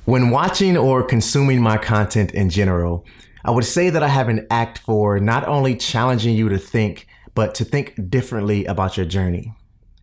When watching or consuming my content in general, I would say that I have an act for not only challenging you to think, but to think differently about your journey.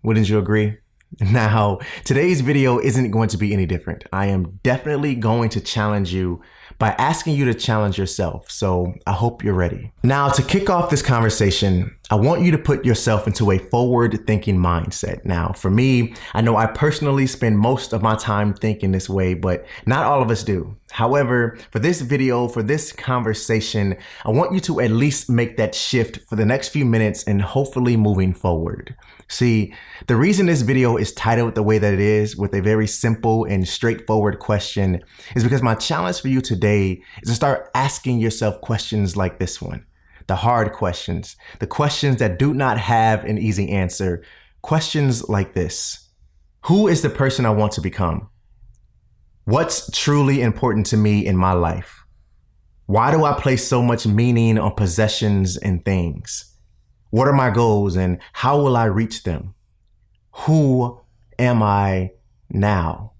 Wouldn't you agree? Now, today's video isn't going to be any different. I am definitely going to challenge you by asking you to challenge yourself. So I hope you're ready. Now, to kick off this conversation, I want you to put yourself into a forward-thinking mindset. Now, for me, I know I personally spend most of my time thinking this way, but not all of us do. However, for this video, for this conversation, I want you to at least make that shift for the next few minutes and hopefully moving forward. See, the reason this video is titled the way that it is, with a very simple and straightforward question, is because my challenge for you today is to start asking yourself questions like this one. The hard questions, the questions that do not have an easy answer. Questions like this: who is the person I want to become? What's truly important to me in my life? Why do I place so much meaning on possessions and things? What are my goals and how will I reach them? Who am I now?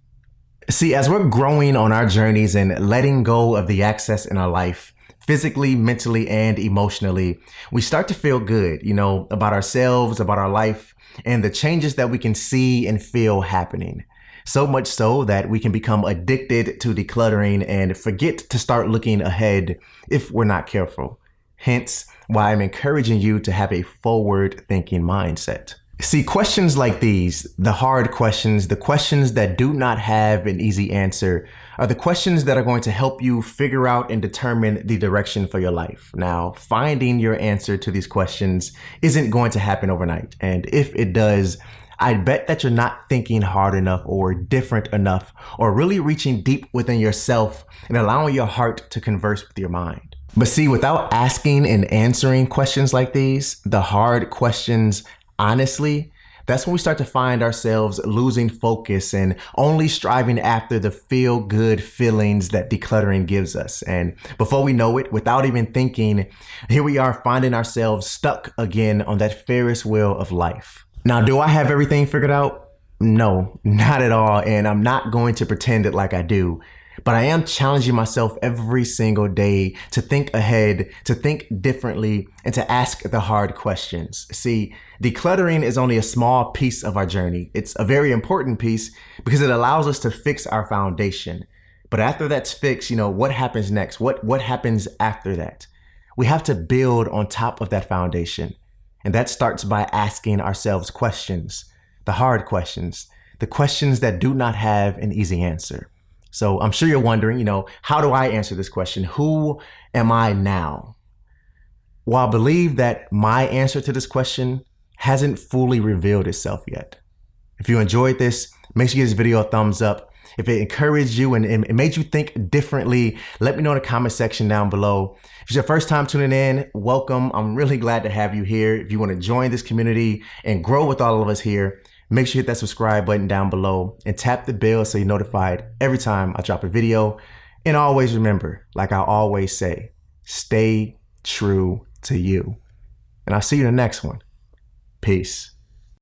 See, as we're growing on our journeys and letting go of the excess in our life, physically, mentally, and emotionally, we start to feel good, about ourselves, about our life, and the changes that we can see and feel happening. So much so that we can become addicted to decluttering and forget to start looking ahead if we're not careful. Hence, why I'm encouraging you to have a forward-thinking mindset. See, questions like these, the hard questions, the questions that do not have an easy answer, are the questions that are going to help you figure out and determine the direction for your life. Now, finding your answer to these questions isn't going to happen overnight. And if it does, I bet that you're not thinking hard enough or different enough, or really reaching deep within yourself and allowing your heart to converse with your mind. But see, without asking and answering questions like these, the hard questions, honestly, that's when we start to find ourselves losing focus and only striving after the feel-good feelings that decluttering gives us. And before we know it, without even thinking, here we are finding ourselves stuck again on that Ferris wheel of life. Now, do I have everything figured out? No, not at all. And I'm not going to pretend it like I do. But I am challenging myself every single day to think ahead, to think differently, and to ask the hard questions. See, decluttering is only a small piece of our journey. It's a very important piece because it allows us to fix our foundation. But after that's fixed, what happens next? What happens after that? We have to build on top of that foundation. And that starts by asking ourselves questions, the hard questions, the questions that do not have an easy answer. So I'm sure you're wondering, how do I answer this question? Who am I now? Well, I believe that my answer to this question hasn't fully revealed itself yet. If you enjoyed this, make sure you give this video a thumbs up. If it encouraged you and it made you think differently, let me know in the comment section down below. If it's your first time tuning in, welcome. I'm really glad to have you here. If you want to join this community and grow with all of us here, make sure you hit that subscribe button down below and tap the bell so you're notified every time I drop a video. And always remember, like I always say, stay true to you. And I'll see you in the next one. Peace.